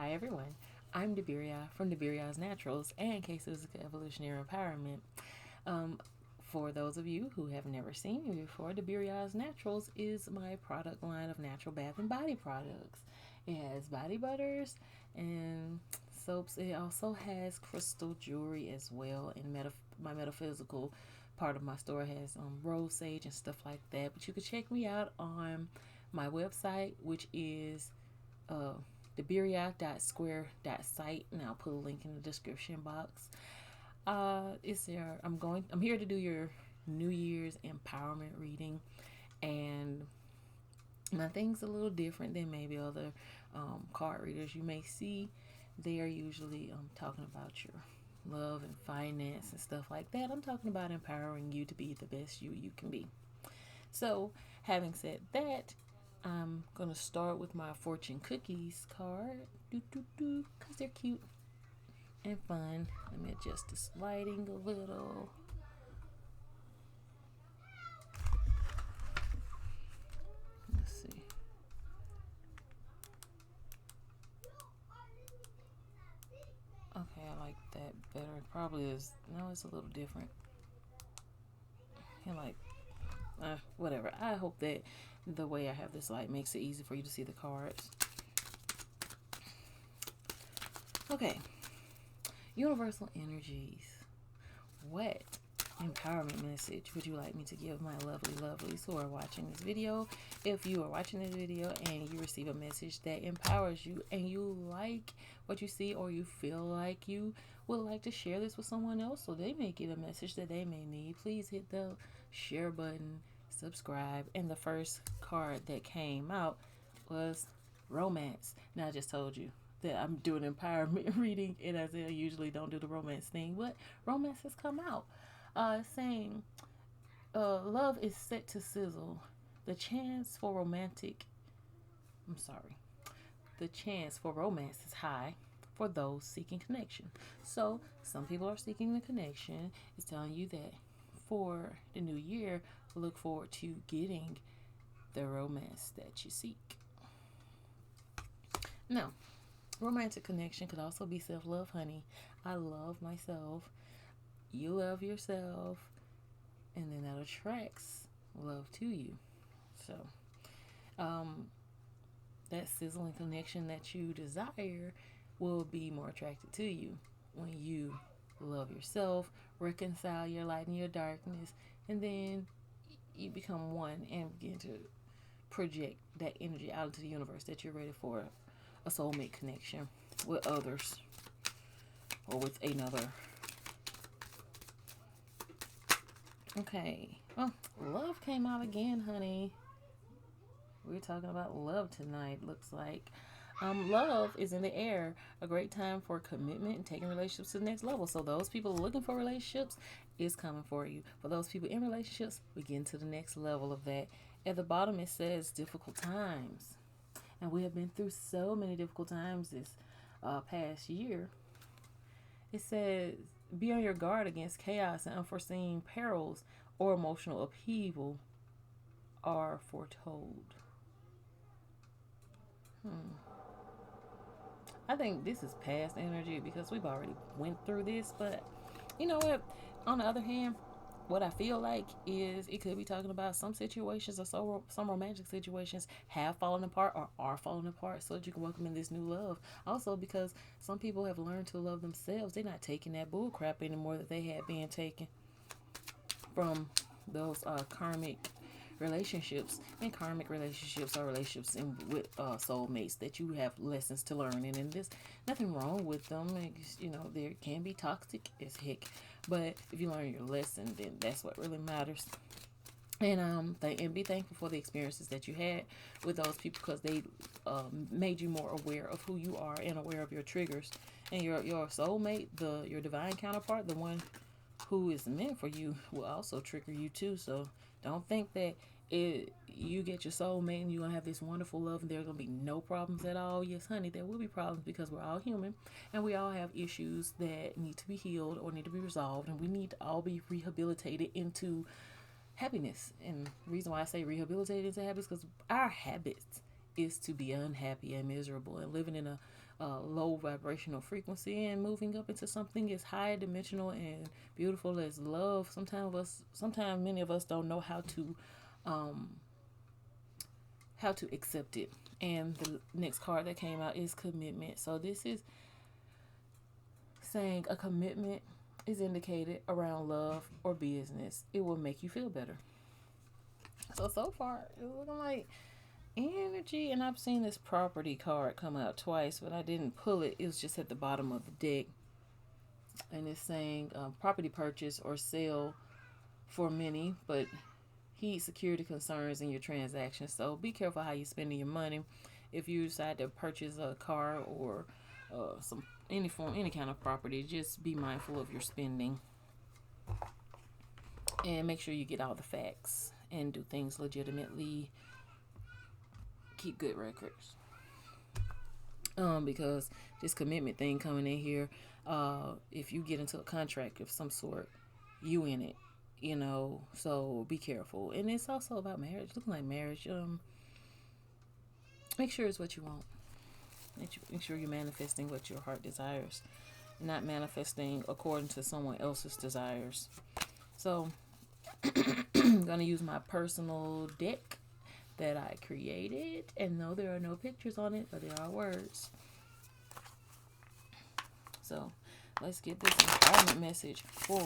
Hi everyone, I'm Debiryah from Debiryah's Naturals and Cases of Evolutionary Empowerment. Um, for those of you who have never seen me before, Debiryah's Naturals is my product line of natural bath and body products. It has body butters and soaps. It also has crystal jewelry as well. And my metaphysical part of my store has rose sage and stuff like that. But you can check me out on my website, which is uh, debiryah.square.site, and I'll put a link in the description box. I'm here to do your New Year's empowerment reading, and my thing's a little different than maybe other card readers you may see. They are usually talking about your love and finance and stuff like that. I'm talking about empowering you to be the best you can be. So, having said that, I'm gonna start with my fortune cookies card, cause they're cute and fun. Let me adjust this lighting a little. Let's see. Okay, I like that better. It probably is. No, it's a little different. I like, whatever. I hope that the way I have this light makes it easy for you to see the cards. Okay, universal energies. What empowerment message would you like me to give my lovely lovelies who are watching this video? If you are watching this video and you receive a message that empowers you and you like what you see, or you feel like you would like to share this with someone else so they may get a message that they may need, please hit the share button, subscribe. And the first card that came out was romance. Now I just told you that I'm doing empowerment reading, and as I usually don't do the romance thing, but romance has come out, saying love is set to sizzle. The chance for romantic, I'm sorry, the chance for romance is high for those seeking connection. So some people are seeking the connection. It's telling you that for the new year, look forward to getting the romance that you seek. Now, romantic connection could also be self-love, honey. I love myself. You love yourself, and then that attracts love to you. So, that sizzling connection that you desire will be more attracted to you when you love yourself, reconcile your light and your darkness, and then you become one and begin to project that energy out into the universe that you're ready for a soulmate connection with others or with another. Okay. Oh, love came out again, honey. We're talking about love tonight, looks like. Love is in the air. A great time for commitment and taking relationships to the next level. So those people looking for relationships is coming for you. For those people in relationships, we get into the next level of that. At the bottom it says difficult times. And we have been through so many difficult times this past year. It says, be on your guard against chaos and unforeseen perils, or emotional upheaval are foretold. I think this is past energy because we've already went through this. But you know what? On the other hand, what I feel like is it could be talking about some situations, or some romantic situations have fallen apart or are falling apart, so that you can welcome in this new love. Also, because some people have learned to love themselves, they're not taking that bull crap anymore that they had been taken from those karmic relationships. And karmic relationships are relationships with soulmates that you have lessons to learn in, and there's nothing wrong with them. You know, there can be toxic as heck, but if you learn your lesson, then that's what really matters. And and be thankful for the experiences that you had with those people, because they made you more aware of who you are and aware of your triggers. And your soulmate, your divine counterpart, the one who is meant for you, will also trigger you too. So don't think that you get your soulmate and you're gonna have this wonderful love and there's gonna be no problems at all. Yes, honey, there will be problems, because we're all human and we all have issues that need to be healed or need to be resolved, and we need to all be rehabilitated into happiness. And the reason why I say rehabilitated into happiness, because our habits is to be unhappy and miserable and living in low vibrational frequency and moving up into something as high dimensional and beautiful as love. Sometimes many of us don't know um, how to accept it. And the next card that came out is commitment. So this is saying a commitment is indicated around love or business. It will make you feel better. So far, it's looking like energy. And I've seen this property card come out twice, but I didn't pull it. It was just at the bottom of the deck. And it's saying property purchase or sale for many, but heed security concerns in your transactions. So be careful how you're spending your money. If you decide to purchase a car or any kind of property, just be mindful of your spending and make sure you get all the facts and do things legitimately. Keep good records. Because this commitment thing coming in here, if you get into a contract of some sort, you in it, so be careful. And it's also about marriage. Looking like marriage, make sure it's what you want. Make sure you're manifesting what your heart desires, not manifesting according to someone else's desires. So I'm gonna use my personal deck that I created, and no, there are no pictures on it, but there are words. So let's get this empowerment message for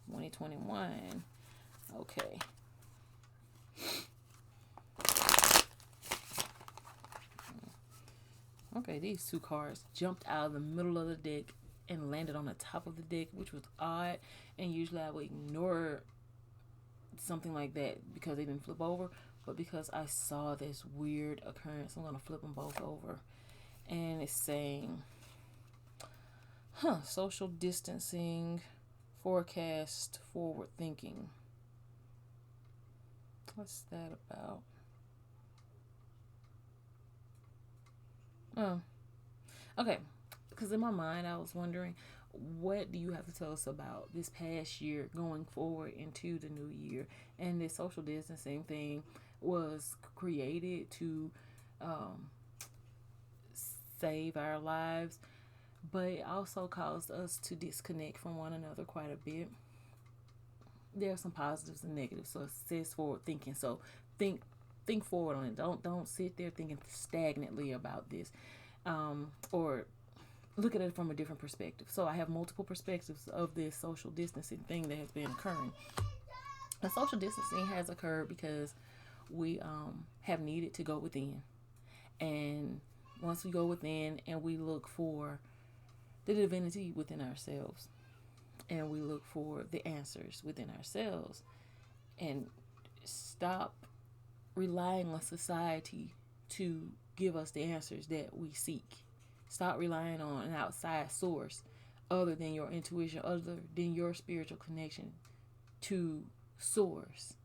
2021. Okay. Okay, these two cards jumped out of the middle of the deck and landed on the top of the deck, which was odd. And usually I would ignore something like that because they didn't flip over. But because I saw this weird occurrence, I'm going to flip them both over. And it's saying, social distancing, forecast, forward thinking. What's that about? Oh, okay. Because in my mind, I was wondering, what do you have to tell us about this past year going forward into the new year? And this social distancing thing was created to save our lives, but it also caused us to disconnect from one another quite a bit. There are some positives and negatives. So it says forward thinking. So think forward on it. Don't sit there thinking stagnantly about this, or look at it from a different perspective. So I have multiple perspectives of this social distancing thing that has been occurring. And social distancing has occurred because we have needed to go within. And once we go within and we look for the divinity within ourselves, and we look for the answers within ourselves, and stop relying on society to give us the answers that we seek. Stop relying on an outside source other than your intuition, other than your spiritual connection to source,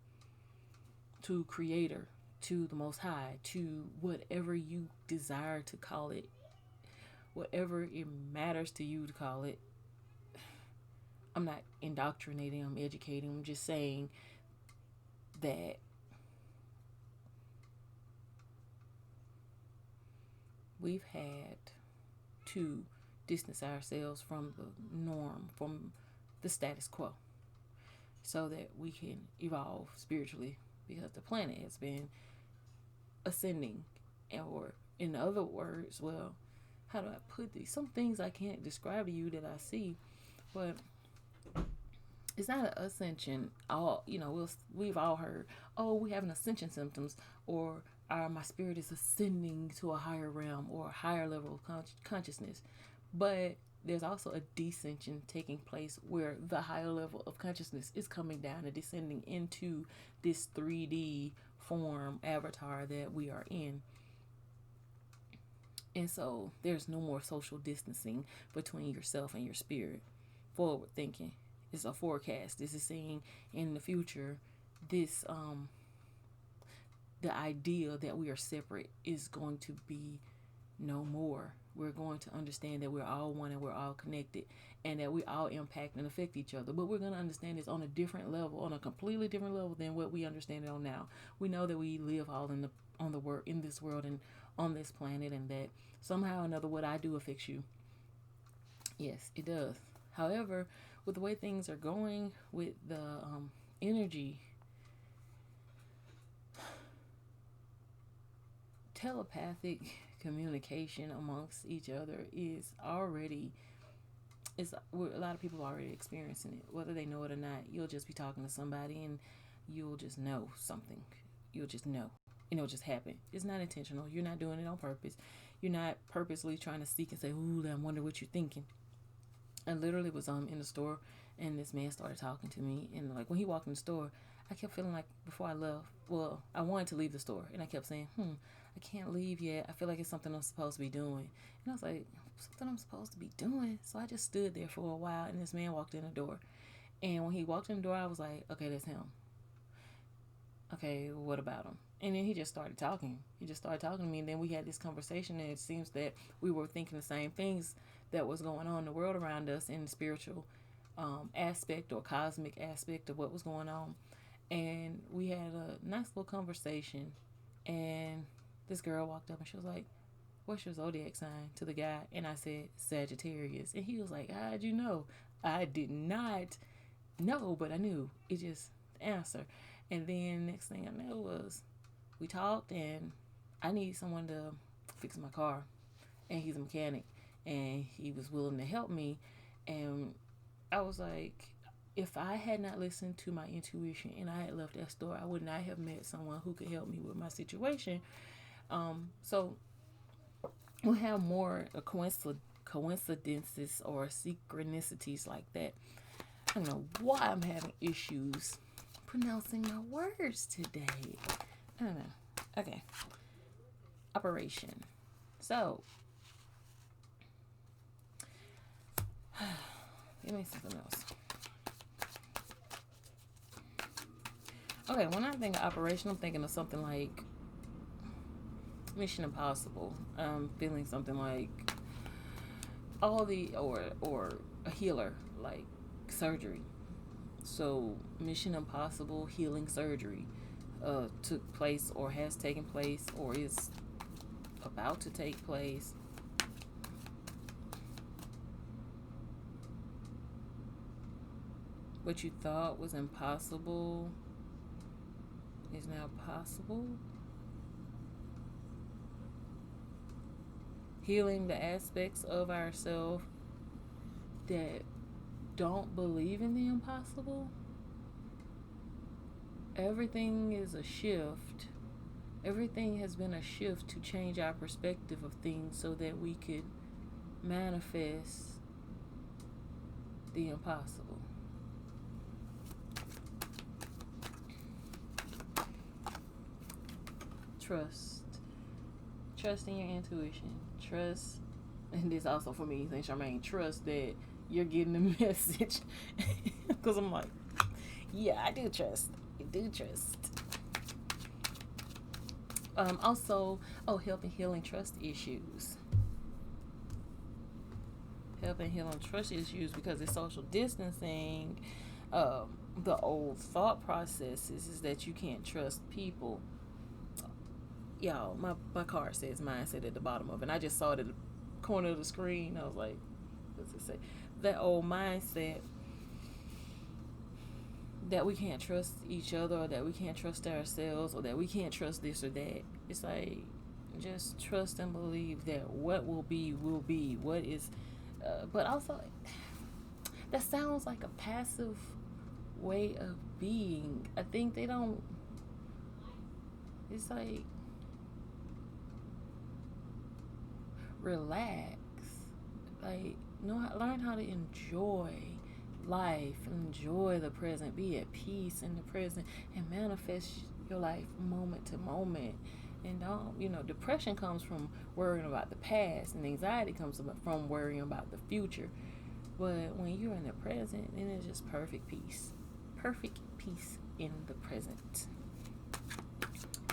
to creator, to the most high, to whatever you desire to call it, whatever it matters to you to call it. I'm not indoctrinating, I'm educating, I'm just saying that we've had to distance ourselves from the norm, from the status quo, so that we can evolve spiritually, because the planet has been ascending. Or in other words, well, how do I put these? Some things I can't describe to you that I see, but it's not an ascension. We've all heard, oh, we have an ascension symptoms, or my spirit is ascending to a higher realm or a higher level of consciousness. But there's also a descension taking place, where the higher level of consciousness is coming down and descending into this 3D form avatar that we are in. And so there's no more social distancing between yourself and your spirit. Forward thinking is a forecast. This is saying in the future, this the idea that we are separate is going to be no more. We're going to understand that we're all one and we're all connected, and that we all impact and affect each other. But we're going to understand this on a different level, on a completely different level than what we understand it on now. We know that we live all in this world and on this planet, and that somehow or another what I do affects you. Yes, it does. However, with the way things are going with the energy, telepathic communication amongst each other is already, it's a lot of people are already experiencing it, whether they know it or not. You'll just be talking to somebody and you'll just know something. You'll just know, and it'll just happen. It's not intentional. You're not doing it on purpose. You're not purposely trying to seek and say, "Ooh, I wonder what you're thinking." I literally was in the store, and this man started talking to me, and like when he walked in the store, I kept feeling like before I left, well, I wanted to leave the store, and I kept saying, I can't leave yet. I feel like it's something I'm supposed to be doing. And I was like, something I'm supposed to be doing? So I just stood there for a while, and this man walked in the door. And when he walked in the door, I was like, okay, that's him. Okay, what about him? And then he just started talking. He just started talking to me, and then we had this conversation, and it seems that we were thinking the same things that was going on in the world around us in the spiritual aspect or cosmic aspect of what was going on. And we had a nice little conversation, and this girl walked up and she was like, "What's your zodiac sign?" to the guy, and I said Sagittarius, and he was like, "How'd you know?" I did not know, but I knew. It just the answer. And then next thing I know was we talked, and I need someone to fix my car, and he's a mechanic, and he was willing to help me. And I was like, if I had not listened to my intuition and I had left that store, I would not have met someone who could help me with my situation. So we'll have more coincidences or synchronicities like that. I don't know why I'm having issues pronouncing my words today. I don't know. Okay. Operation. So, give me something else. Okay, when I think of operation, I'm thinking of something like Mission Impossible. I'm feeling something like or a healer, like surgery. So Mission Impossible healing surgery took place or has taken place or is about to take place. What you thought was impossible is now possible. Healing the aspects of ourselves that don't believe in the impossible. Everything is a shift. Everything has been a shift to change our perspective of things so that we could manifest the impossible. Trust. Trust in your intuition. Trust, and this also for me, Saint Charmaine, trust that you're getting the message. Because I'm like, yeah, I do trust. I do trust. Also, helping healing trust issues. Helping healing trust issues because it's social distancing. The old thought processes is that you can't trust people. Y'all, my card says mindset at the bottom of it. And I just saw it at the corner of the screen. I was like, what's it say? That old mindset that we can't trust each other, or that we can't trust ourselves, or that we can't trust this or that. It's like, just trust and believe that what will be will be. What is, but also, that sounds like a passive way of being. I think they don't. It's like, relax, like learn how to enjoy life, enjoy the present, be at peace in the present, and manifest your life moment to moment. And don't, depression comes from worrying about the past, and anxiety comes from worrying about the future. But when you're in the present, then it's just perfect peace in the present.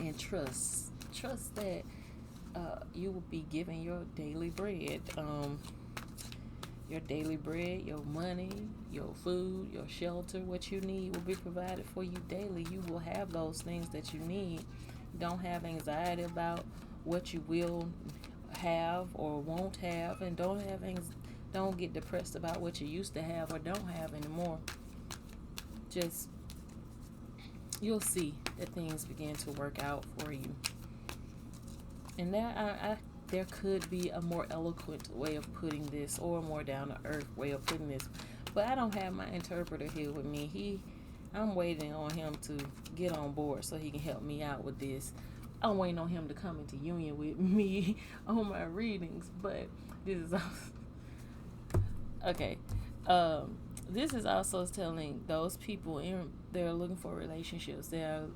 And trust that you will be given your daily bread. Your daily bread, your money, your food, your shelter, what you need will be provided for you daily. You will have those things that you need. Don't have anxiety about what you will have or won't have, and don't get depressed about what you used to have or don't have anymore. Just, you'll see that things begin to work out for you. And there could be a more eloquent way of putting this, or a more down to earth way of putting this, but I don't have my interpreter here with me. I'm waiting on him to get on board so he can help me out with this. I'm waiting on him to come into union with me on my readings, but this is okay. This is also telling those people they're looking for relationships. I'm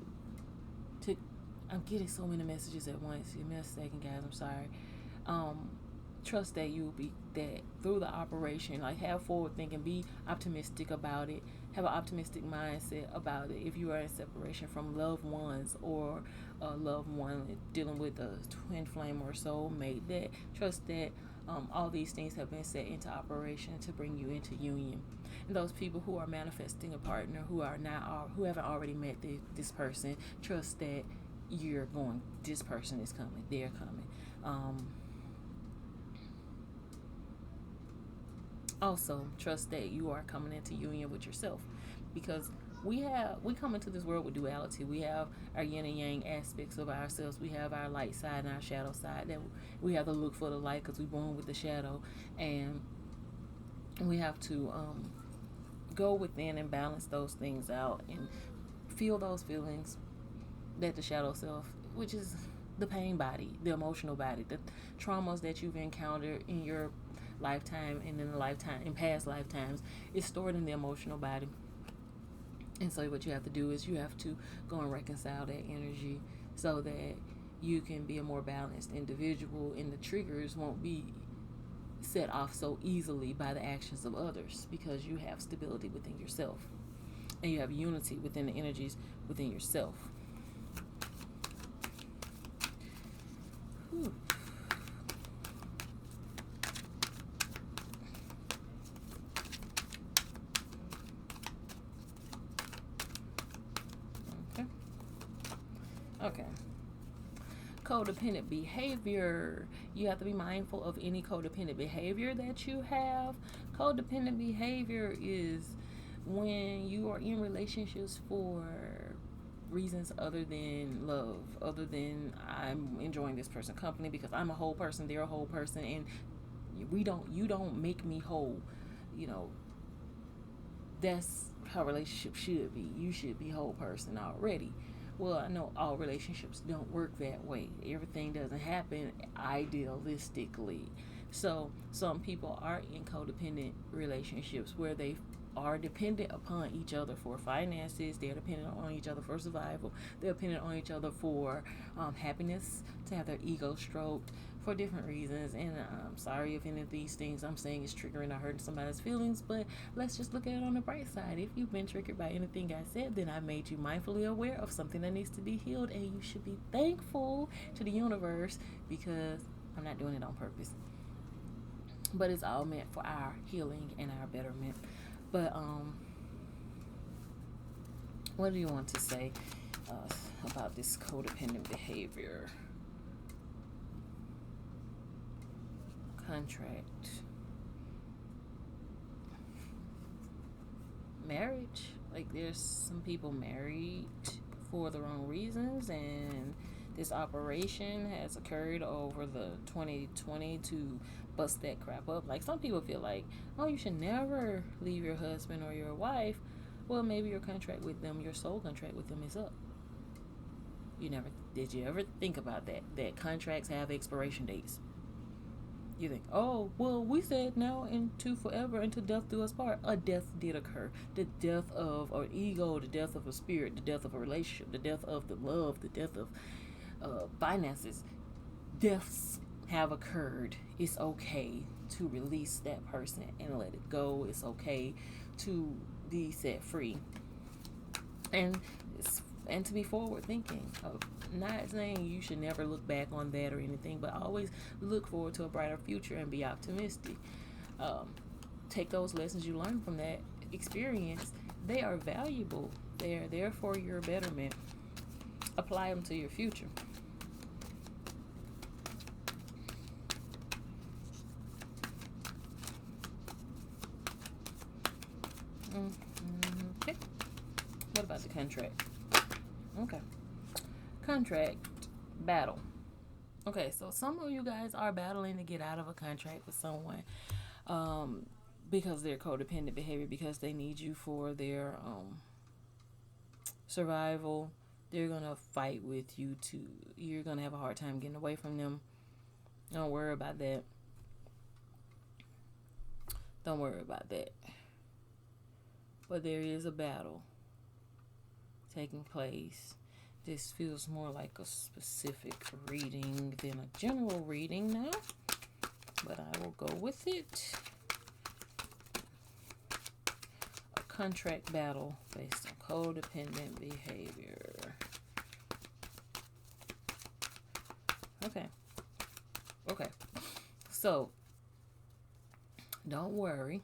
getting so many messages at once. Give me a second, guys. I'm sorry. Trust that you'll be that through the operation. Like, have forward thinking. Be optimistic about it. Have an optimistic mindset about it. If you are in separation from loved ones, or a loved one dealing with a twin flame or soulmate, that trust that all these things have been set into operation to bring you into union. And those people who are manifesting a partner who haven't already met this person, trust that this person is coming. They're coming. Also, trust that you are coming into union with yourself, because we come into this world with duality. We have our yin and yang aspects of ourselves. We have our light side and our shadow side. That we have to look for the light because we're born with the shadow, and we have to go within and balance those things out and feel those feelings that the shadow self, which is the pain body, the emotional body, the traumas that you've encountered in your lifetime and in past lifetimes, is stored in the emotional body. And so what you have to do is you have to go and reconcile that energy so that you can be a more balanced individual, and the triggers won't be set off so easily by the actions of others, because you have stability within yourself and you have unity within the energies within yourself. Whew. Okay. Codependent behavior. You have to be mindful of any codependent behavior that you have. Codependent behavior is when you are in relationships for reasons other than love, other than I'm enjoying this person's company because I'm a whole person, they're a whole person, and you don't make me whole. That's how relationships should be. You should be a whole person already. Well, I know all relationships don't work that way. Everything doesn't happen idealistically. So some people are in codependent relationships where they are dependent upon each other for finances. They're dependent on each other for survival. They're dependent on each other for happiness, to have their ego stroked, for different reasons. And I'm sorry if any of these things I'm saying is triggering or hurting somebody's feelings, but let's just look at it on the bright side. If you've been triggered by anything I said, then I made you mindfully aware of something that needs to be healed, and you should be thankful to the universe, because I'm not doing it on purpose, but it's all meant for our healing and our betterment. But what do you want to say about this codependent behavior? Contract. Marriage. Like, there's some people married for the wrong reasons, and this operation has occurred over the 2020 to bust that crap up. Like, some people feel like, oh, you should never leave your husband or your wife. Well, maybe your contract with them, your soul contract with them, is up. Did you ever think about that contracts have expiration dates? You think, oh, well, we said now into forever, until death do us part. A death did occur. The death of an ego, the death of a spirit, the death of a relationship, the death of the love, the death of finances. Deaths have occurred. It's okay to release that person and let it go. It's okay to be set free. And to be forward thinking. Not saying you should never look back on that or anything, but always look forward to a brighter future and be optimistic. Take those lessons you learned from that experience. They are valuable. They are there for your betterment. Apply them to your future. Okay. What about the contract? Okay. Contract battle. Okay, so some of you guys are battling to get out of a contract with someone, um, because they're codependent behavior, because they need you for their survival. They're gonna fight with you to. You're gonna have a hard time getting away from them. Don't worry about that. Don't worry about that. But there is a battle taking place. This feels more like a specific reading than a general reading now, but I will go with it. A contract battle based on codependent behavior. Okay. Okay. So, don't worry.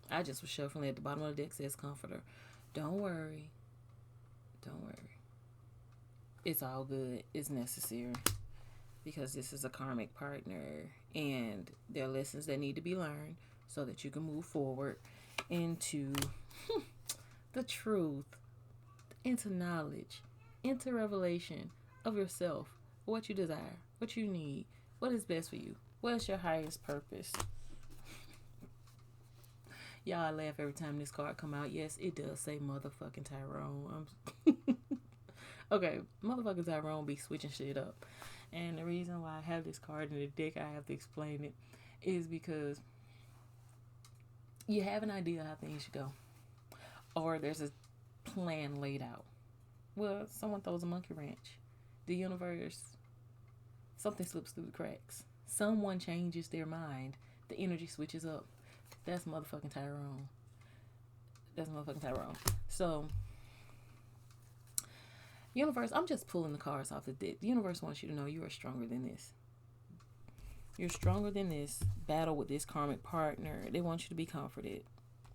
I just was shuffling at the bottom of the deck, says comforter. Don't worry. Don't worry. It's all good. It's necessary. Because this is a karmic partner. And there are lessons that need to be learned so that you can move forward into the truth, into knowledge, into revelation of yourself, what you desire, what you need, what is best for you, what is your highest purpose. Y'all, I laugh every time this card come out. Yes, it does say motherfucking Tyrone. Okay, motherfucking Tyrone be switching shit up. And the reason why I have this card in the deck, I have to explain it, is because you have an idea how things should go. Or there's a plan laid out. Well, someone throws a monkey wrench. The universe, something slips through the cracks. Someone changes their mind. The energy switches up. That's motherfucking Tyrone. That's motherfucking Tyrone. So, universe, I'm just pulling the cards off the deck. The universe wants you to know you are stronger than this. You're stronger than this battle with this karmic partner. They want you to be comforted.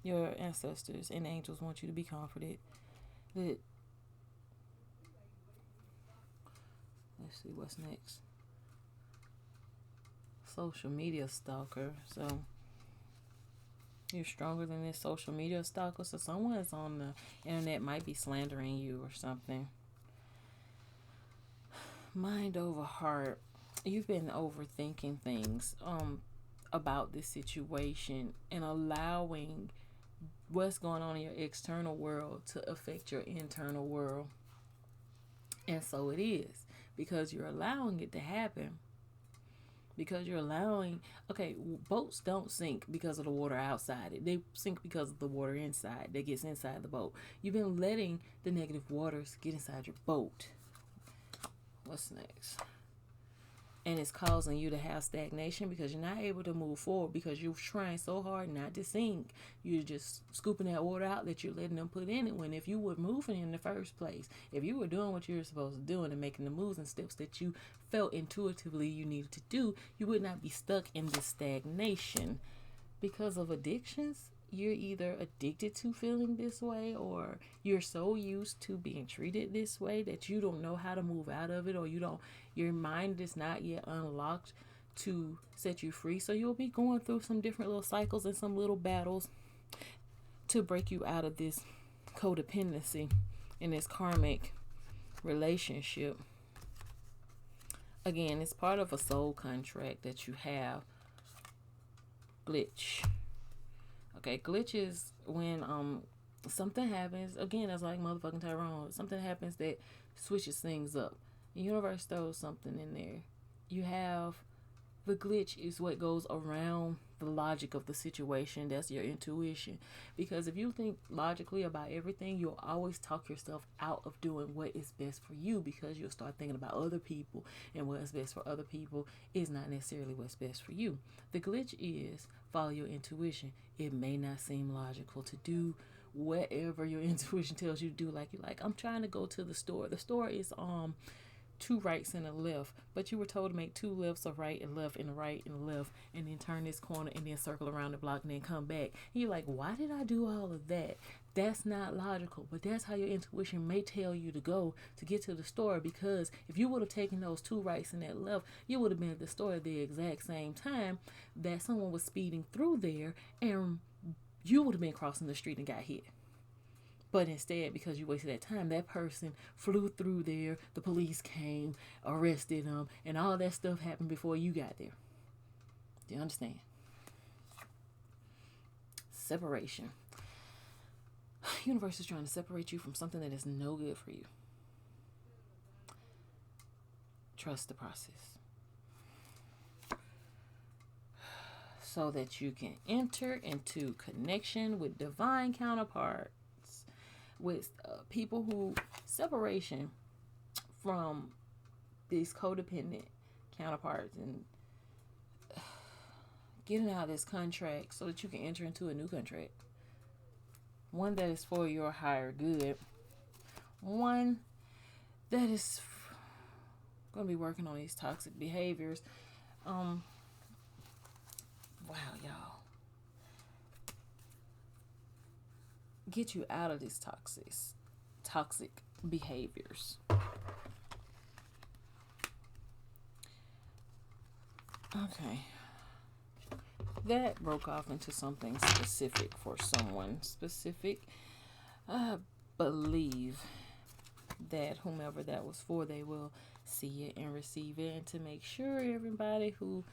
Your ancestors and angels want you to be comforted. That, let's see what's next. Social media stalker. So, you're stronger than this social media stalker. So someone is on the internet might be slandering you or something. Mind over heart. You've been overthinking things about this situation and allowing what's going on in your external world to affect your internal world. And so it is, because you're allowing it to happen. Because you're allowing, okay, boats don't sink because of the water outside it. They sink because of the water inside that gets inside the boat. You've been letting the negative waters get inside your boat. What's next? And it's causing you to have stagnation because you're not able to move forward because you're trying so hard not to sink. You're just scooping that water out that you're letting them put in it, when if you were moving in the first place, if you were doing what you were supposed to do and making the moves and steps that you felt intuitively you needed to do, you would not be stuck in this stagnation. Because of addictions, you're either addicted to feeling this way, or you're so used to being treated this way that you don't know how to move out of it, or your mind is not yet unlocked to set you free. So you'll be going through some different little cycles and some little battles to break you out of this codependency in this karmic relationship. Again, it's part of a soul contract that you have. Glitch. Okay, glitch is when something happens. Again, that's like motherfucking Tyrone. Something happens that switches things up. The universe throws something in there. You have the glitch is what goes around the logic of the situation. That's your intuition. Because if you think logically about everything, you'll always talk yourself out of doing what is best for you, because you'll start thinking about other people, and what is best for other people is not necessarily what's best for you. The glitch is follow your intuition. It may not seem logical to do whatever your intuition tells you to do. Like, you're like, I'm trying to go to the store. The store is two rights and a left, but you were told to make two lefts, a right and left, and a right and a left, and then turn this corner and then circle around the block and then come back. And you're like, why did I do all of that? That's not logical, but that's how your intuition may tell you to go to get to the store, because if you would have taken those two rights and that left, you would have been at the store at the exact same time that someone was speeding through there, and you would have been crossing the street and got hit. But instead, because you wasted that time, that person flew through there, the police came, arrested them, and all that stuff happened before you got there. Do you understand? Separation. Universe is trying to separate you from something that is no good for you. Trust the process, so that you can enter into connection with divine counterparts, with people who separation from these codependent counterparts, and getting out of this contract so that you can enter into a new contract, one that is for your higher good, one that is going to be working on these toxic behaviors. Wow, y'all, get you out of these toxic behaviors. Okay, that broke off into something specific for someone specific. I believe that whomever that was for, they will see it and receive it. And to make sure everybody who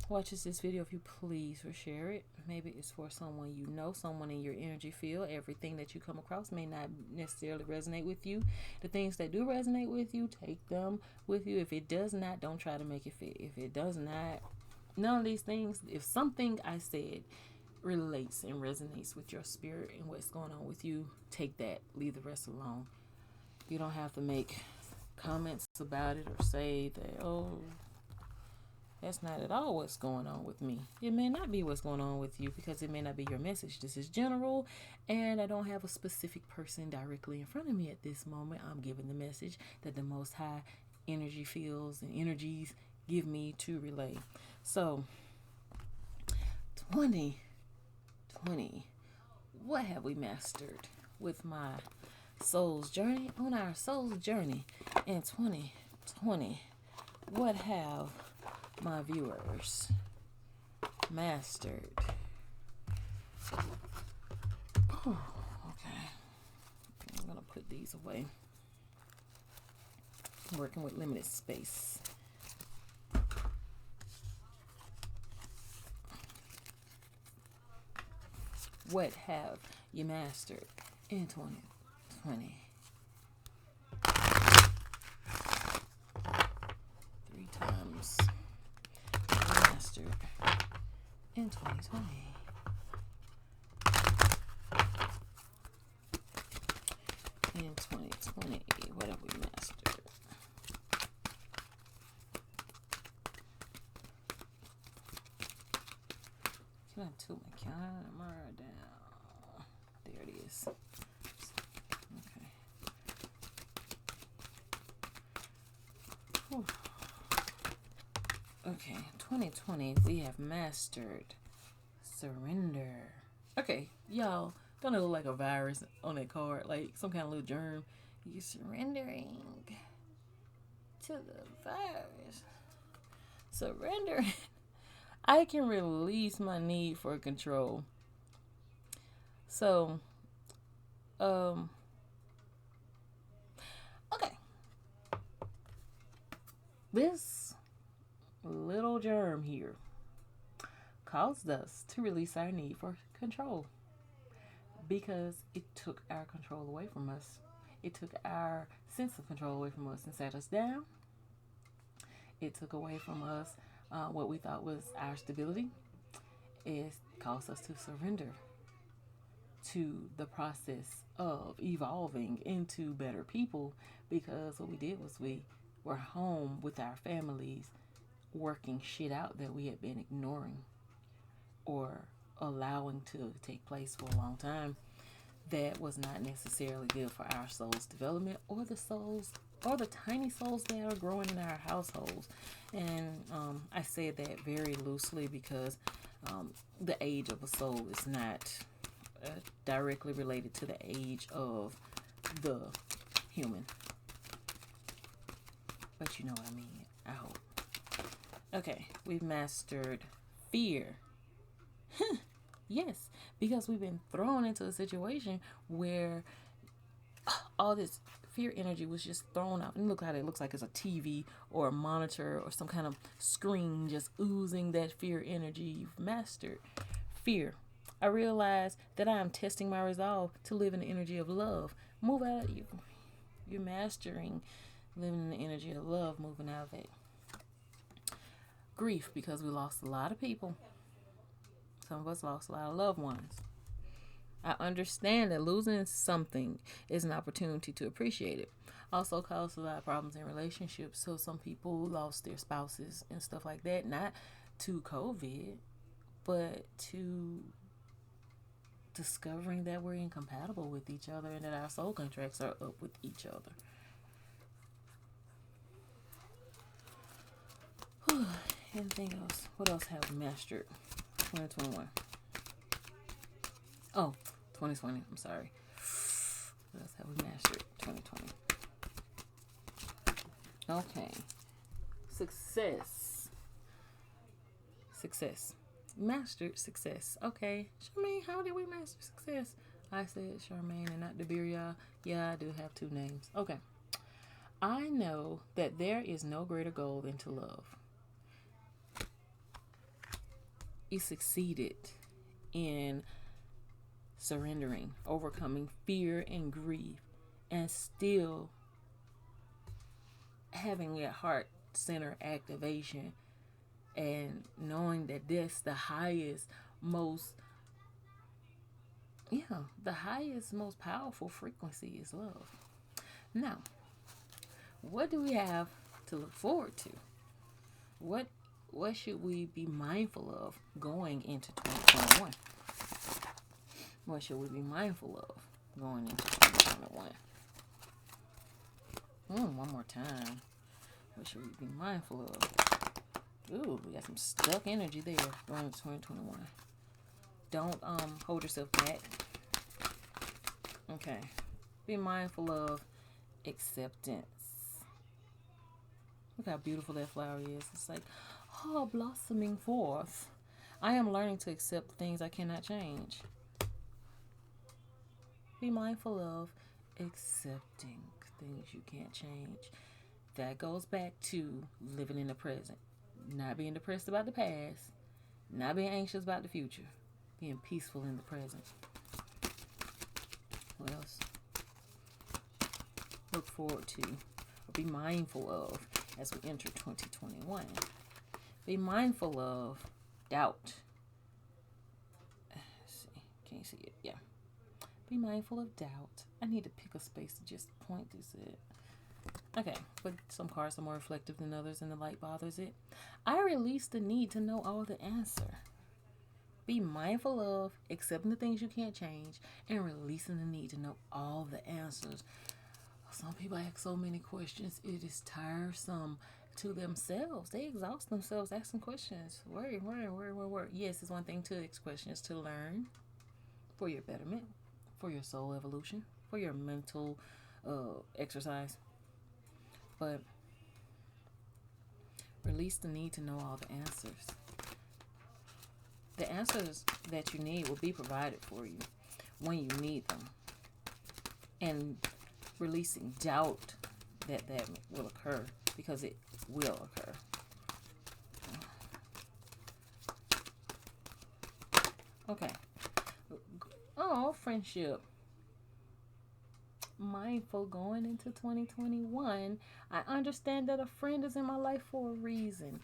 watches this video, if you please share it. Maybe it's for someone you know, someone in your energy field. Everything that you come across may not necessarily resonate with you. The things that do resonate with you, take them with you. If it does not, don't try to make it fit. If it does not, none of these things, if something I said relates and resonates with your spirit and what's going on with you, take that, leave the rest alone. You don't have to make comments about it or say that, oh, that's not at all what's going on with me. It may not be what's going on with you, because it may not be your message. This is general, and I don't have a specific person directly in front of me at this moment. I'm giving the message that the Most High energy fields and energies give me to relay. So, 2020, what have we mastered with my soul's journey? On our soul's journey in 2020, what have my viewers mastered? Oh, okay, I'm gonna put these away. I'm working with limited space. What have you mastered in 2020? 3 times mastered in 2020. In 2020, what have we mastered? Can I tilt my camera down? There it is. Okay. Whew. Okay, 2020, we have mastered surrender. Okay, y'all, don't it look like a virus on that card? Like some kind of little germ? You're surrendering to the virus. Surrendering. I can release my need for control. So, okay. This little germ here caused us to release our need for control, because it took our control away from us. It took our sense of control away from us and sat us down. It took away from us what we thought was our stability. It caused us to surrender to the process of evolving into better people, because what we did was we were home with our families, working shit out that we had been ignoring or allowing to take place for a long time, that was not necessarily good for our soul's development, or the souls, or the tiny souls that are growing in our households. And I say that very loosely, because the age of a soul is not directly related to the age of the human. But you know what I mean, I hope. Okay, we've mastered fear. Yes, because we've been thrown into a situation where all this fear energy was just thrown out. And look how it looks like it's a TV or a monitor or some kind of screen just oozing that fear energy. You've mastered fear. I realize that I am testing my resolve to live in the energy of love. Move out of you. You're mastering living in the energy of love, moving out of it. Grief, because we lost a lot of people. Some of us lost a lot of loved ones. I understand that losing something is an opportunity to appreciate it. Also causes a lot of problems in relationships. So some people lost their spouses and stuff like that, not to COVID, but to discovering that we're incompatible with each other and that our soul contracts are up with each other. Anything else? What else have we mastered? 2021. Oh, 2020. I'm sorry. What else have we mastered? 2020. Okay. Success. Success. Mastered success. Okay. Charmaine, how did we master success? I said Charmaine and not debiryah. Yeah, I do have two names. Okay. I know that there is no greater goal than to love. You succeeded in surrendering, overcoming fear and grief, and still having that heart center activation and knowing that this the highest, most most powerful frequency is love. Now, what do we have to look forward to? What should we be mindful of going into 2021? What should we be mindful of going into 2021? One more time. What should we be mindful of? Ooh, we got some stuck energy there going into 2021. Don't hold yourself back. Okay. Be mindful of acceptance. Look how beautiful that flower is. It's like, blossoming forth. I am learning to accept things I cannot change. Be mindful of accepting things you can't change. That goes back to living in the present. Not being depressed about the past. Not being anxious about the future. Being peaceful in the present. What else? Look forward to or be mindful of as we enter 2021. Be mindful of doubt. Let's see. Can you see it? Yeah. Be mindful of doubt. I need to pick a space to just point this at. Okay, but some cards are more reflective than others and the light bothers it. I release the need to know all the answer. Be mindful of accepting the things you can't change and releasing the need to know all the answers. Some people ask so many questions, it is tiresome to themselves. They exhaust themselves asking questions. Where? Yes, it's one thing to ask questions to learn for your betterment, for your soul evolution, for your mental exercise. But release the need to know all the answers. The answers that you need will be provided for you when you need them. And releasing doubt that will occur, because it will occur. Okay. Oh, friendship. Mindful going into 2021. I understand that a friend is in my life for a reason.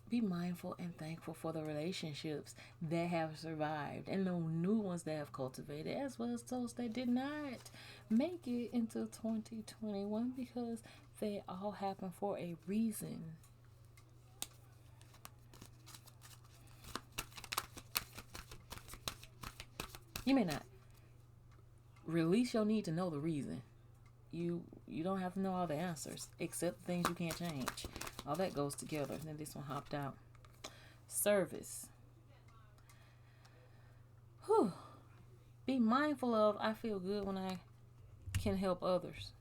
Be mindful and thankful for the relationships that have survived and the new ones that have cultivated, as well as those that did not make it into 2021, because they all happen for a reason. You may not release your need to know the reason. You don't have to know all the answers, except things you can't change. All that goes together. And then this one hopped out. Service. Whew. Be mindful of, I feel good when I can help others.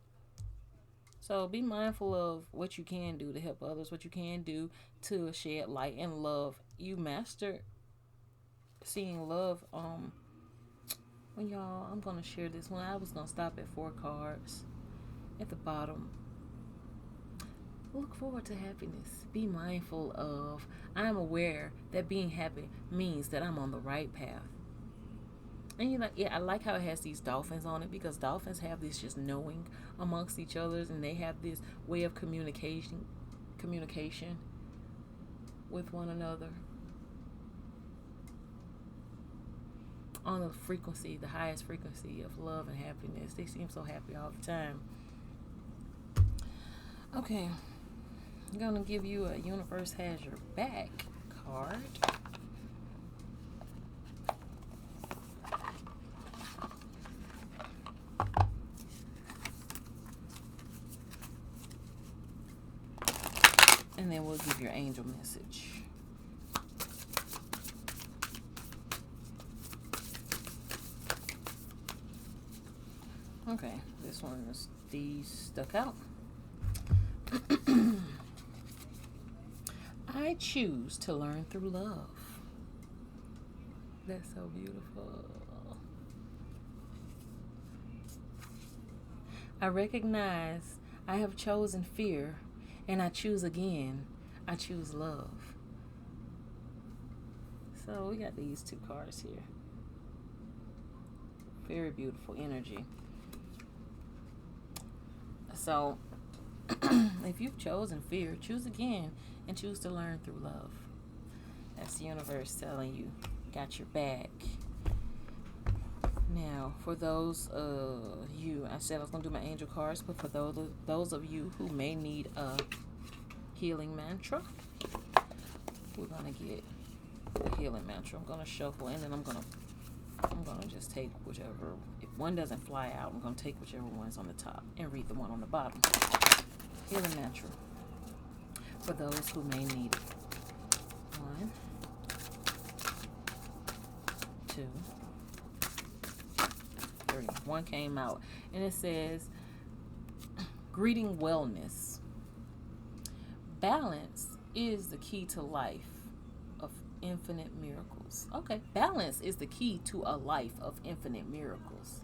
So be mindful of what you can do to help others, what you can do to shed light and love. You master seeing love. When y'all, I'm gonna share this one. I was gonna stop at 4 cards at the bottom. Look forward to happiness. Be mindful of. I am aware that being happy means that I'm on the right path. And you know, yeah, I like how it has these dolphins on it, because dolphins have this just knowing amongst each other, and they have this way of communication with one another on the frequency, the highest frequency of love and happiness. They seem so happy all the time. Okay, I'm gonna give you a universe has your back card. And then we'll give your angel message. Okay, this one is these stuck out. I choose to learn through love. That's so beautiful. I recognize I have chosen fear, and I choose again. I choose love. So we got these 2 cards here. Very beautiful energy. So if you've chosen fear, choose again and choose to learn through love. That's the universe telling you, got your back. Now, for those of you, I said I was going to do my angel cards, but for those of you who may need a healing mantra, we're going to get the healing mantra. I'm going to shuffle, and then I'm going to just take whichever. If one doesn't fly out, I'm going to take whichever one's on the top and read the one on the bottom. Healing mantra for those who may need it. 1, 2, 3. One came out, and it says, greeting wellness. Balance is the key to life of infinite miracles. Okay, balance is the key to a life of infinite miracles.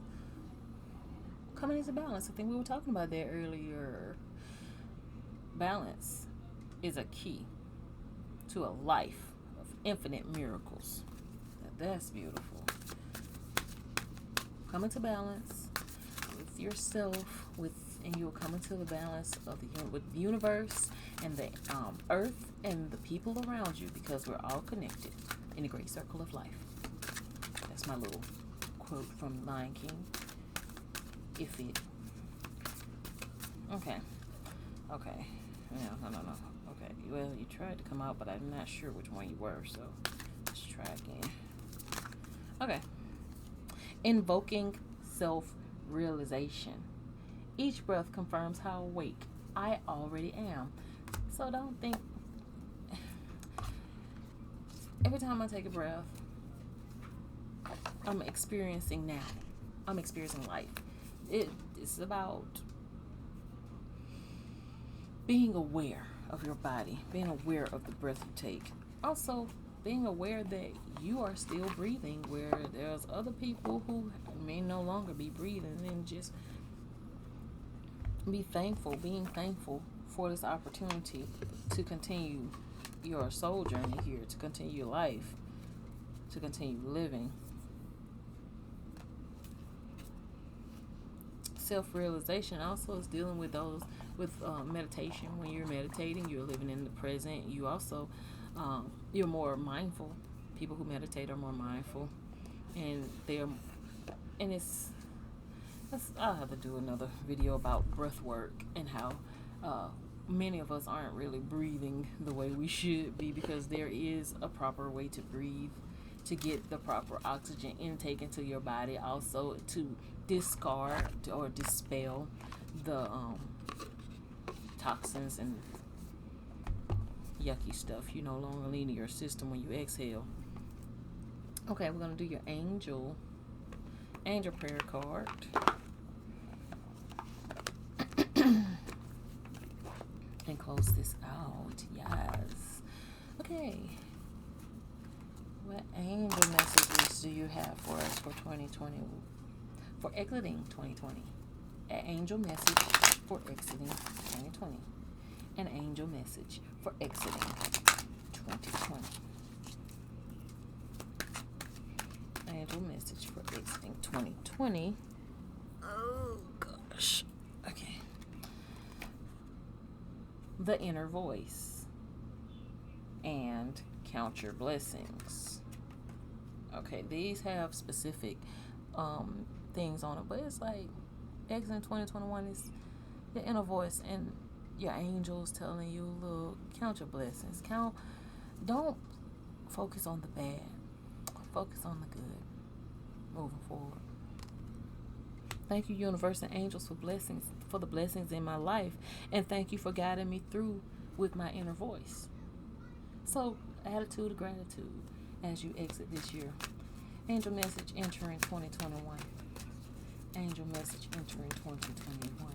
Coming into balance. I think we were talking about that earlier. Balance is a key to a life of infinite miracles. Now that's beautiful. Come into balance with yourself, and you'll come into the balance of with the universe and the earth and the people around you, because we're all connected in a great circle of life. That's my little quote from Lion King. If it. Okay. No. Okay. Well, you tried to come out, but I'm not sure which one you were, so let's try again. Okay. Invoking self-realization. Each breath confirms how awake I already am. So don't think. Every time I take a breath, I'm experiencing now. I'm experiencing life. It's about being aware of your body, being aware of the breath you take. Also, being aware that you are still breathing, where there's other people who may no longer be breathing, and just being thankful for this opportunity to continue your soul journey here, to continue your life, to continue living. Self-realization also is dealing with those with meditation. When you're meditating, you're living in the present. You also you're more mindful. People who meditate are more mindful, and I'll have to do another video about breath work and how many of us aren't really breathing the way we should be, because there is a proper way to breathe to get the proper oxygen intake into your body, also to discard or dispel the toxins and yucky stuff you no longer need in your system when you exhale. Okay, we're going to do your angel prayer card. And close this out. Yes. Okay. What angel messages do you have for us for 2020? For exiting 2020. An angel message for exiting 2020. An angel message for exiting 2020. Angel message for exiting 2020. Oh gosh. Okay. The inner voice. And count your blessings. Okay, these have specific things on it, but it's like exiting 2021 is your inner voice and your angels telling you, look, count your blessings. Don't focus on the bad. Focus on the good. Moving forward. Thank you, universe and angels, for the blessings in my life, and thank you for guiding me through with my inner voice. So, attitude of gratitude as you exit this year. Angel message entering 2021. Angel message entering 2021.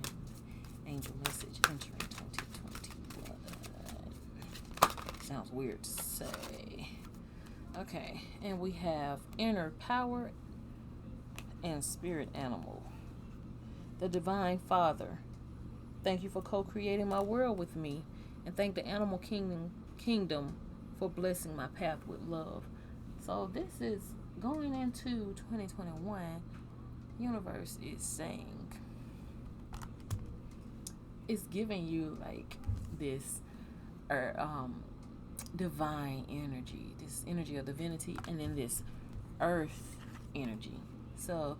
Angel message entering 2021. Sounds weird to say. Okay, and we have inner power and spirit animal. The divine father. Thank you for co-creating my world with me, and thank the animal kingdom for blessing my path with love. So this is going into 2021. Universe is saying, it's giving you like this divine energy, this energy of divinity, and then this earth energy. So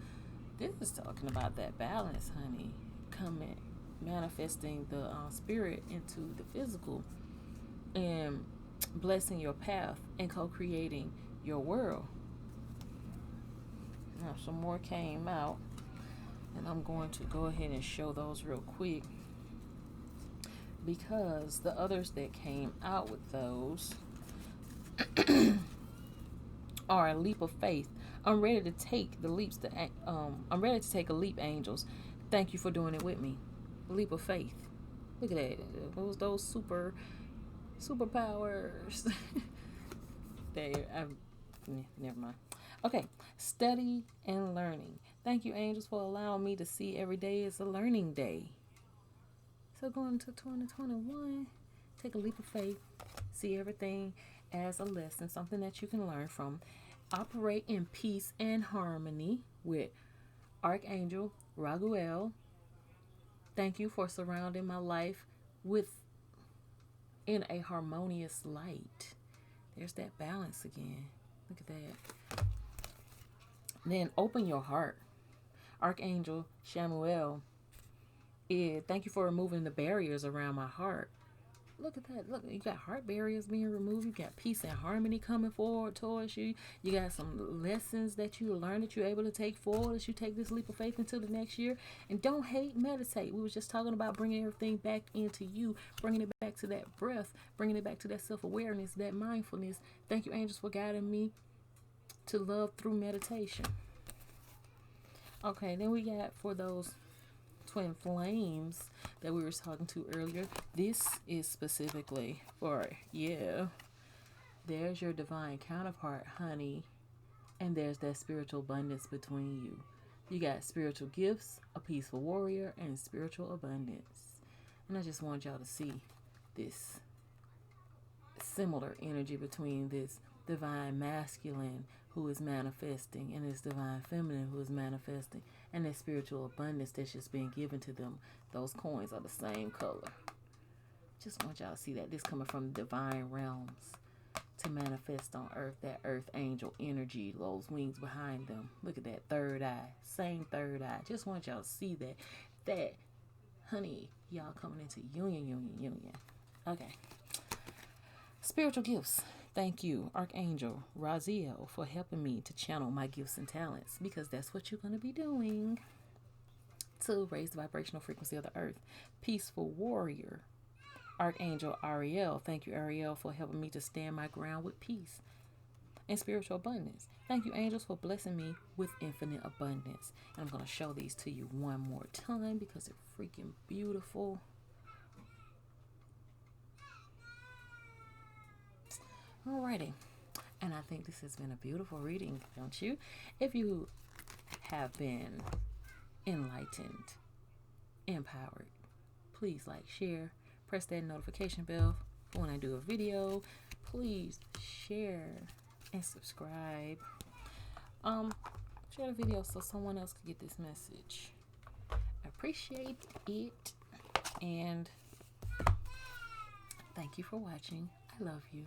this is talking about that balance, honey, coming, manifesting the spirit into the physical, and blessing your path and co-creating your world. Now some more came out, and I'm going to go ahead and show those real quick, because the others that came out with those are a leap of faith. I'm ready to take the leaps. I'm ready to take a leap, angels. Thank you for doing it with me. Leap of faith. Look at that. Those superpowers. Never mind. Okay. Study and learning. Thank you, angels, for allowing me to see every day is a learning day. So going into 2021, take a leap of faith. See everything as a lesson, something that you can learn from. Operate in peace and harmony with Archangel Raguel. Thank you for surrounding my life in a harmonious light. There's that balance again. Look at that. Then open your heart. Archangel Shamuel. Thank you for removing the barriers around my heart. Look at that. Look, you got heart barriers being removed. You got peace and harmony coming forward towards you. You got some lessons that you learned that you're able to take forward as you take this leap of faith into the next year. And don't hate, meditate. We were just talking about bringing everything back into you, bringing it back to that breath, bringing it back to that self-awareness, that mindfulness. Thank you, angels, for guiding me to love through meditation. Okay, then we got for those twin flames that we were talking to earlier. This is specifically for there's your divine counterpart, honey, and there's that spiritual abundance between you. You got spiritual gifts, a peaceful warrior, and spiritual abundance. And I just want y'all to see this similar energy between this divine masculine who is manifesting and this divine feminine who is manifesting, and that spiritual abundance that's just being given to them. Those coins are the same color. Just want y'all to see that this coming from the divine realms to manifest on earth, that earth angel energy, those wings behind them. Look at that third eye, same third eye. Just want y'all to see that honey, y'all coming into union. Okay. Spiritual gifts. Thank you, Archangel Raziel, for helping me to channel my gifts and talents, because that's what you're going to be doing to raise the vibrational frequency of the earth. Peaceful warrior, Archangel Ariel. Thank you, Ariel, for helping me to stand my ground with peace and spiritual abundance. Thank you, angels, for blessing me with infinite abundance. And I'm going to show these to you one more time because they're freaking beautiful. Alrighty. And I think this has been a beautiful reading, don't you? If you have been enlightened, empowered, please like, share, press that notification bell when I do a video. Please share and subscribe. Share the video so someone else can get this message. I appreciate it, and thank you for watching. I love you.